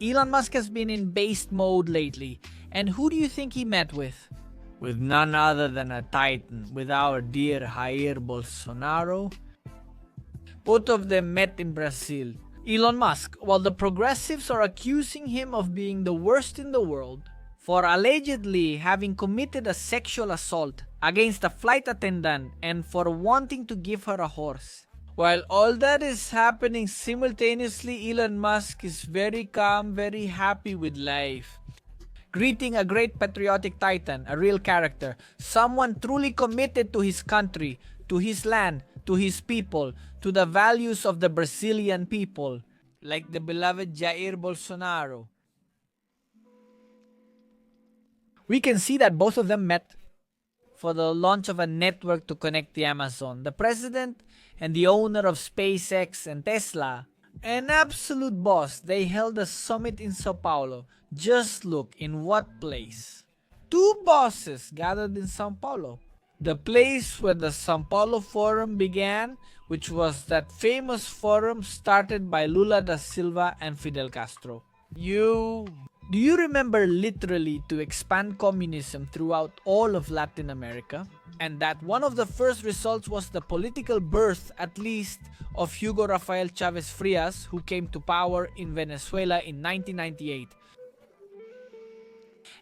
Elon Musk has been in beast mode lately, and who do you think he met with? With none other than a titan, with our dear Jair Bolsonaro. Both of them met in Brazil. Elon Musk, while the progressives are accusing him of being the worst in the world for allegedly having committed a sexual assault against a flight attendant and for wanting to give her a horse. While all that is happening simultaneously, Elon Musk is very calm, very happy with life. Greeting a great patriotic titan, a real character, someone truly committed to his country, to his land, to his people, to the values of the Brazilian people, like the beloved Jair Bolsonaro. We can see that both of them met for the launch of a network to connect the Amazon. The president and the owner of SpaceX and Tesla, an absolute boss, they held a summit in Sao Paulo. Just look in what place. Two bosses gathered in Sao Paulo. The place where the Sao Paulo Forum began, which was that famous forum started by Lula da Silva and Fidel Castro. Do you remember literally to expand communism throughout all of Latin America? And that one of the first results was the political birth, at least, of Hugo Rafael Chavez Frias, who came to power in Venezuela in 1998.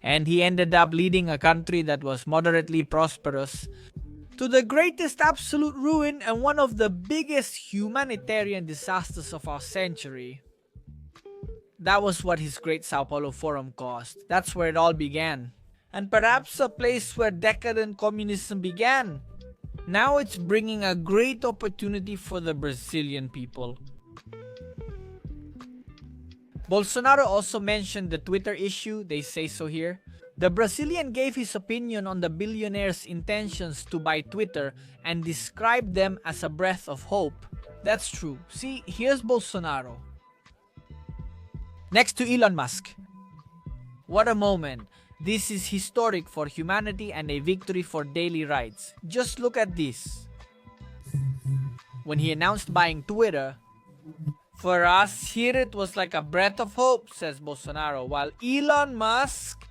And he ended up leading a country that was moderately prosperous to the greatest absolute ruin and one of the biggest humanitarian disasters of our century. That was what his great Sao Paulo Forum caused. That's where it all began. And perhaps a place where decadent communism began. Now it's bringing a great opportunity for the Brazilian people. Bolsonaro also mentioned the Twitter issue, they say so here. The Brazilian gave his opinion on the billionaire's intentions to buy Twitter and described them as a breath of hope. That's true. See, here's Bolsonaro. Next to Elon Musk. What a moment. This is historic for humanity and a victory for daily rights. Just look at this. When he announced buying Twitter, for us here it was like a breath of hope, says Bolsonaro. While Elon Musk,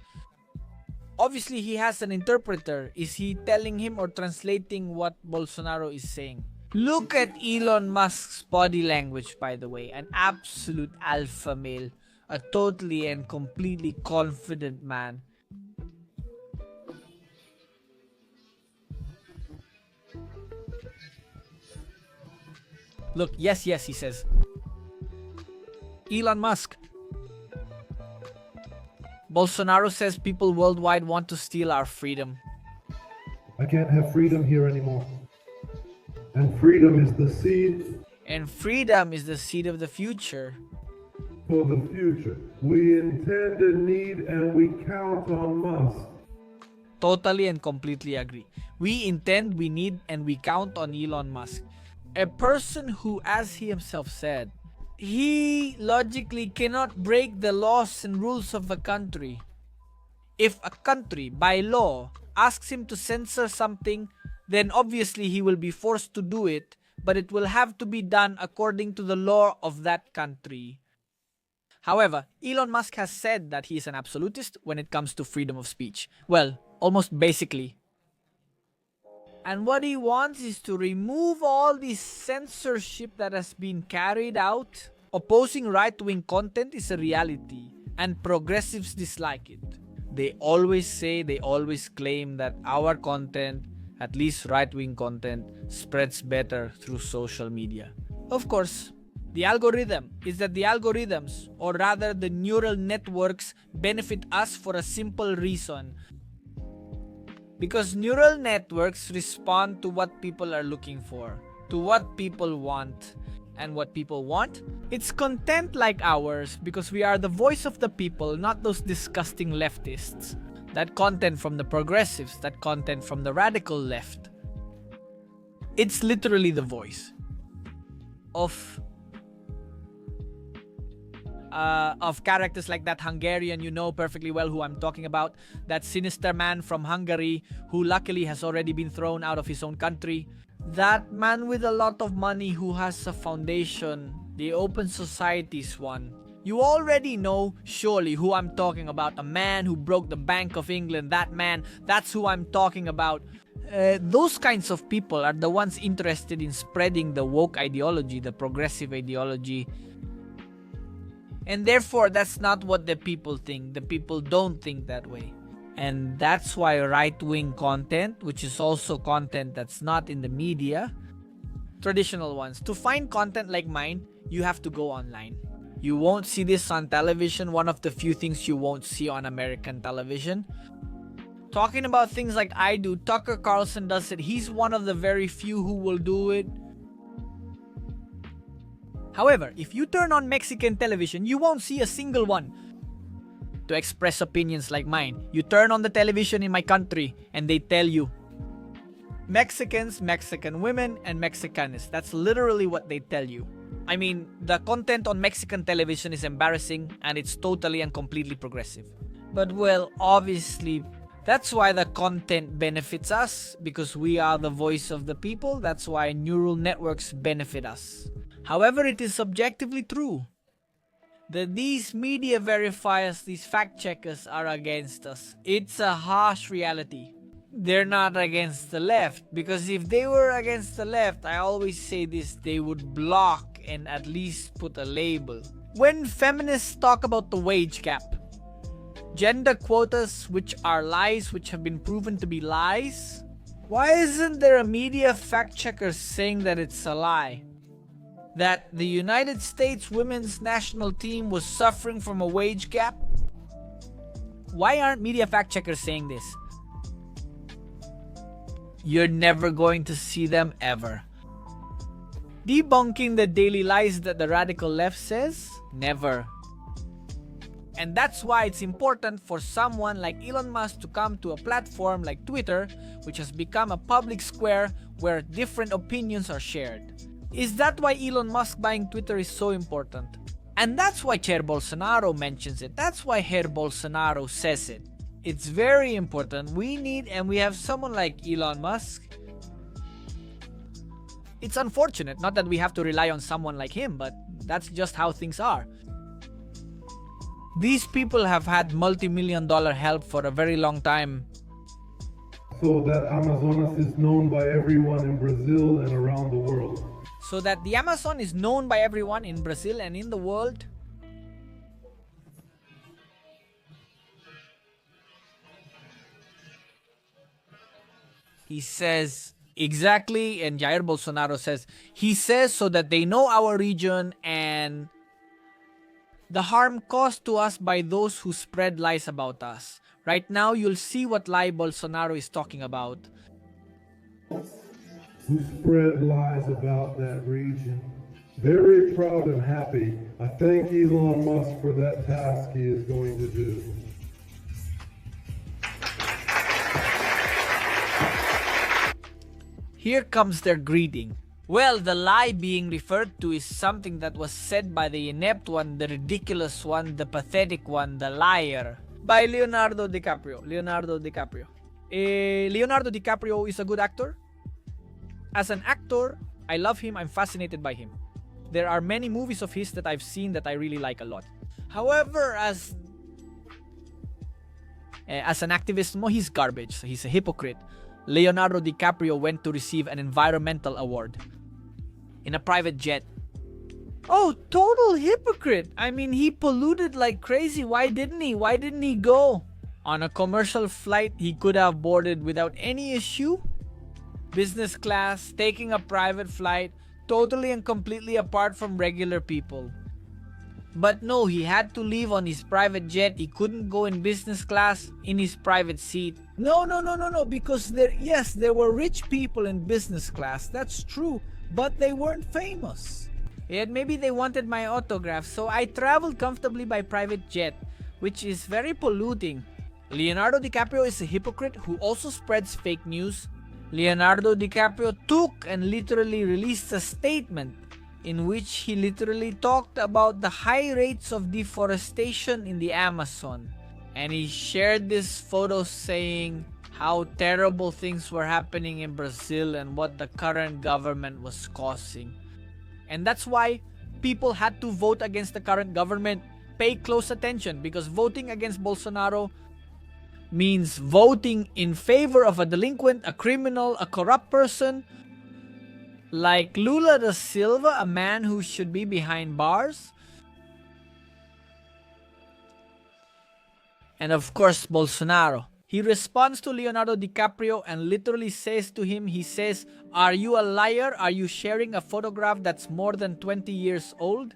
obviously he has an interpreter. Is he telling him or translating what Bolsonaro is saying? Look at Elon Musk's body language, by the way. An absolute alpha male. A totally and completely confident man. Look, yes, he says. Elon Musk. Bolsonaro says people worldwide want to steal our freedom. I can't have freedom here anymore. And freedom is the seed. And freedom is the seed of the future. For the future. We intend and need and we count on Musk. Totally and completely agree. We intend, we need, and we count on Elon Musk. A person who, as he himself said, he logically cannot break the laws and rules of a country. If a country, by law, asks him to censor something, then obviously he will be forced to do it, but it will have to be done according to the law of that country. However, Elon Musk has said that he is an absolutist when it comes to freedom of speech. Well, almost basically. And what he wants is to remove all the censorship that has been carried out. Opposing right-wing content is a reality, and progressives dislike it. They always say, they always claim that our content, at least right-wing content, spreads better through social media. Of course, the algorithm is that the algorithms, or rather the neural networks, benefit us for a simple reason. Because neural networks respond to what people are looking for, to what people want. And what people want? It's content like ours, because we are the voice of the people, not those disgusting leftists. That content from the progressives, that content from the radical left. It's literally the voice of characters like that Hungarian, you know perfectly well who I'm talking about. That sinister man from Hungary who luckily has already been thrown out of his own country. That man with a lot of money who has a foundation, the Open Societies one. You already know, surely, who I'm talking about. A man who broke the Bank of England. That man, that's who I'm talking about. Those kinds of people are the ones interested in spreading the woke ideology, the progressive ideology. And therefore, that's not what the people think. The people don't think that way. And that's why right-wing content, which is also content that's not in the media, traditional ones, to find content like mine, you have to go online. You won't see this on television, one of the few things you won't see on American television. Talking about things like I do, Tucker Carlson does it. He's one of the very few who will do it. However, if you turn on Mexican television, you won't see a single one to express opinions like mine. You turn on the television in my country and they tell you Mexicans, Mexican women, and Mexicanos. That's literally what they tell you. I mean, the content on Mexican television is embarrassing and it's totally and completely progressive. But well, obviously, that's why the content benefits us, because we are the voice of the people. That's why neural networks benefit us. However, it is objectively true that these media verifiers, these fact checkers are against us. It's a harsh reality. They're not against the left, because if they were against the left, I always say this, they would block and at least put a label. When feminists talk about the wage gap, gender quotas, which are lies, which have been proven to be lies, why isn't there a media fact checker saying that it's a lie? That the United States women's national team was suffering from a wage gap? Why aren't media fact checkers saying this? You're never going to see them ever. Debunking the daily lies that the radical left says? Never. And that's why it's important for someone like Elon Musk to come to a platform like Twitter, which has become a public square where different opinions are shared. Is that why Elon Musk buying Twitter is so important? And that's why Jair Bolsonaro mentions it. That's why Jair Bolsonaro says it. It's very important. We need, and we have someone like Elon Musk. It's unfortunate, not that we have to rely on someone like him, but that's just how things are. These people have had multi-million-dollar help for a very long time. So that Amazonas is known by everyone in Brazil and around the world. So that the Amazon is known by everyone in Brazil and in the world. He says, exactly, and Jair Bolsonaro says, he says so that they know our region and the harm caused to us by those who spread lies about us. Right now, you'll see what lie Bolsonaro is talking about. Who spread lies about that region. Very proud and happy. I thank Elon Musk for that task he is going to do. Here comes their greeting. Well, the lie being referred to is something that was said by the inept one, the ridiculous one, the pathetic one, the liar. By Leonardo DiCaprio. Leonardo DiCaprio is a good actor. As an actor, I love him, I'm fascinated by him. There are many movies of his that I've seen that I really like a lot. However, as an activist, he's garbage. He's a hypocrite. Leonardo DiCaprio went to receive an environmental award in a private jet. Oh, total hypocrite. I mean, he polluted like crazy. Why didn't he? Why didn't he go? On a commercial flight, he could have boarded without any issue. Business class, taking a private flight, totally and completely apart from regular people. But no, he had to leave on his private jet. He couldn't go in business class in his private seat. No, because there were rich people in business class. That's true, but they weren't famous. Yet maybe they wanted my autograph, so I traveled comfortably by private jet, which is very polluting. Leonardo DiCaprio is a hypocrite who also spreads fake news. Leonardo DiCaprio took and literally released a statement in which he literally talked about the high rates of deforestation in the Amazon. And he shared this photo saying how terrible things were happening in Brazil and what the current government was causing. And that's why people had to vote against the current government, pay close attention, because voting against Bolsonaro means voting in favor of a delinquent, a criminal, a corrupt person like Lula da Silva, a man who should be behind bars. And of course, Bolsonaro. He responds to Leonardo DiCaprio and literally says to him, he says, "Are you a liar? Are you sharing a photograph that's more than 20 years old?"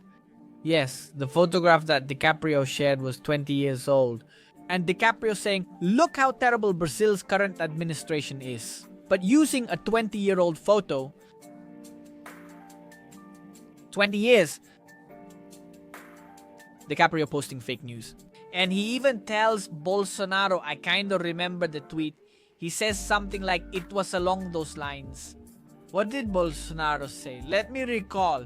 Yes, the photograph that DiCaprio shared was 20 years old. And DiCaprio saying, "Look how terrible Brazil's current administration is." But using a 20-year-old photo, 20 years, DiCaprio posting fake news. And he even tells Bolsonaro, I kind of remember the tweet, he says something like, it was along those lines. What did Bolsonaro say? Let me recall.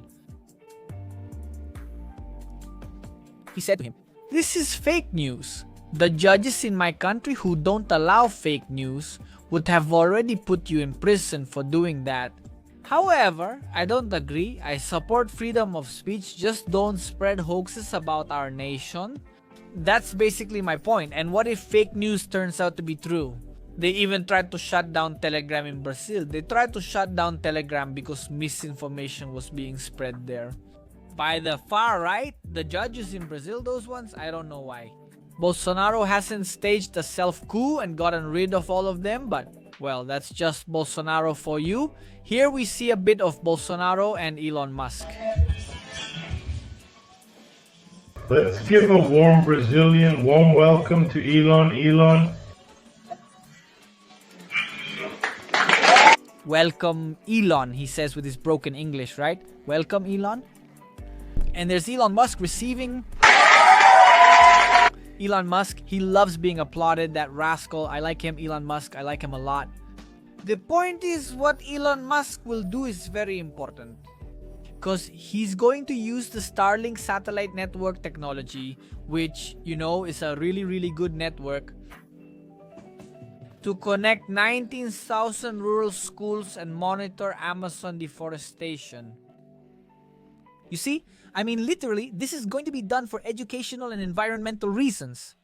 He said to him, "This is fake news. The judges in my country who don't allow fake news would have already put you in prison for doing that. However, I don't agree. I support freedom of speech. Just don't spread hoaxes about our nation." That's basically my point. And what if fake news turns out to be true? They even tried to shut down Telegram in Brazil. They tried to shut down Telegram because misinformation was being spread there. By the far right, the judges in Brazil, those ones, I don't know why. Bolsonaro hasn't staged a self-coup and gotten rid of all of them, but, well, that's just Bolsonaro for you. Here we see a bit of Bolsonaro and Elon Musk. Let's give a warm Brazilian warm welcome to Elon. Elon. Welcome, Elon, he says with his broken English, right? Welcome, Elon. And there's Elon Musk receiving. Elon Musk, he loves being applauded, that rascal. I like him, Elon Musk. I like him a lot. The point is, what Elon Musk will do is very important. Because he's going to use the Starlink satellite network technology, which, you know, is a really, really good network, to connect 19,000 rural schools and monitor Amazon deforestation. You see? I mean, literally, this is going to be done for educational and environmental reasons.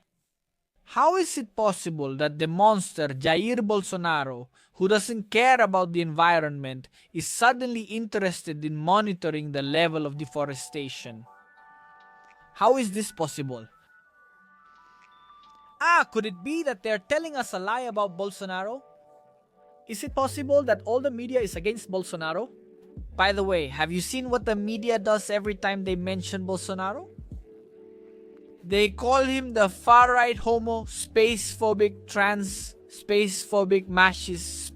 How is it possible that the monster Jair Bolsonaro, who doesn't care about the environment, is suddenly interested in monitoring the level of deforestation? How is this possible? Could it be that they're telling us a lie about Bolsonaro? Is it possible that all the media is against Bolsonaro? By the way, have you seen what the media does every time they mention Bolsonaro? They call him the far-right homo, space-phobic, trans, space-phobic, machist,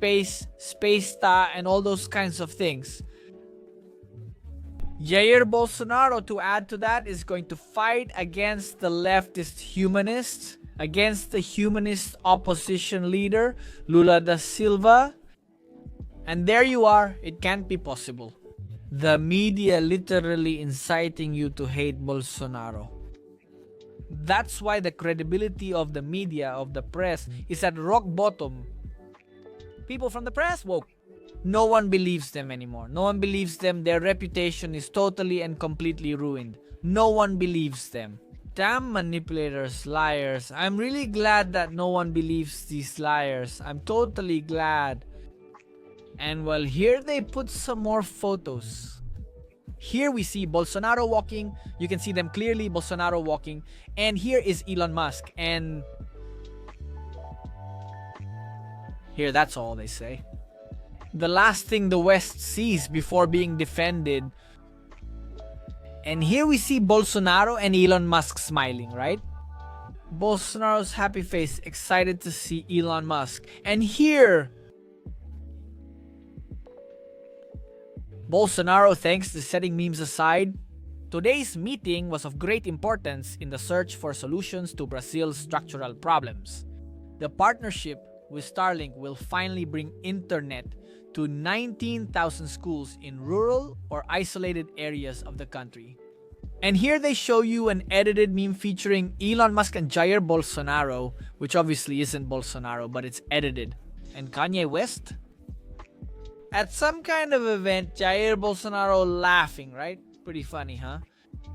space-star, and all those kinds of things. Jair Bolsonaro, to add to that, is going to fight against the leftist humanists, against the humanist opposition leader, Lula da Silva. And there you are, it can't be possible. The media literally inciting you to hate Bolsonaro. That's why the credibility of the media, of the press, is at rock bottom. People from the press, woke. No one believes them anymore. No one believes them. Their reputation is totally and completely ruined. No one believes them. Damn manipulators, liars. I'm really glad that no one believes these liars. I'm totally glad. And well, here they put some more photos. Here we see Bolsonaro walking. You can see them clearly, Bolsonaro walking. And here is Elon Musk. And here, that's all they say. The last thing the West sees before being defended. And here we see Bolsonaro and Elon Musk smiling, right? Bolsonaro's happy face, excited to see Elon Musk. And here, Bolsonaro thanks to setting memes aside. Today's meeting was of great importance in the search for solutions to Brazil's structural problems. The partnership with Starlink will finally bring internet to 19,000 schools in rural or isolated areas of the country. And here they show you an edited meme featuring Elon Musk and Jair Bolsonaro, which obviously isn't Bolsonaro, but it's edited. And Kanye West? At some kind of event, Jair Bolsonaro laughing, right? Pretty funny, huh?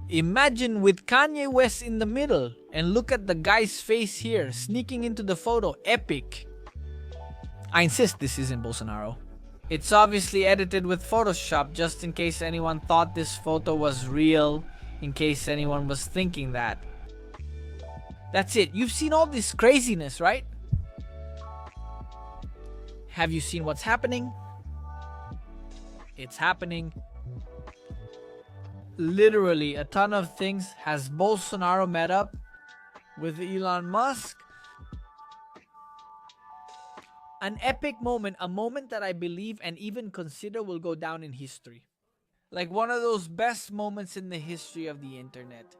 Imagine with Kanye West in the middle, and look at the guy's face here, sneaking into the photo. Epic. I insist this isn't Bolsonaro. It's obviously edited with Photoshop, just in case anyone thought this photo was real, in case anyone was thinking that. That's it. You've seen all this craziness, right? Have you seen what's happening? It's happening. Literally a ton of things. Has Bolsonaro met up with Elon Musk? An epic moment, a moment that I believe and even consider will go down in history. Like one of those best moments in the history of the internet.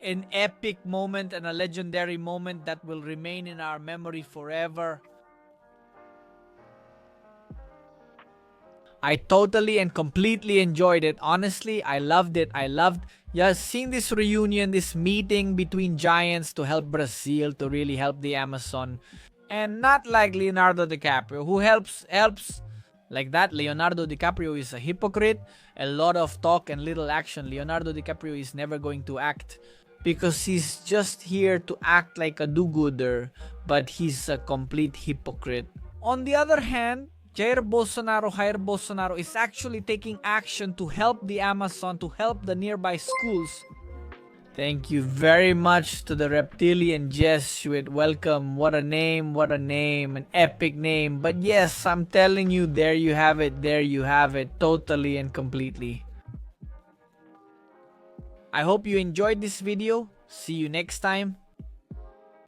An epic moment and a legendary moment that will remain in our memory forever. I totally and completely enjoyed it. Honestly, I loved it. I loved seeing this reunion, this meeting between giants to help Brazil, to really help the Amazon. And not like Leonardo DiCaprio, who helps like that. Leonardo DiCaprio is a hypocrite. A lot of talk and little action. Leonardo DiCaprio is never going to act because he's just here to act like a do-gooder, but he's a complete hypocrite. On the other hand, Jair Bolsonaro is actually taking action to help the Amazon, to help the nearby schools. Thank you very much to the reptilian Jesuit. Welcome. What a name, an epic name. But yes, I'm telling you, there you have it, totally and completely. I hope you enjoyed this video. See you next time.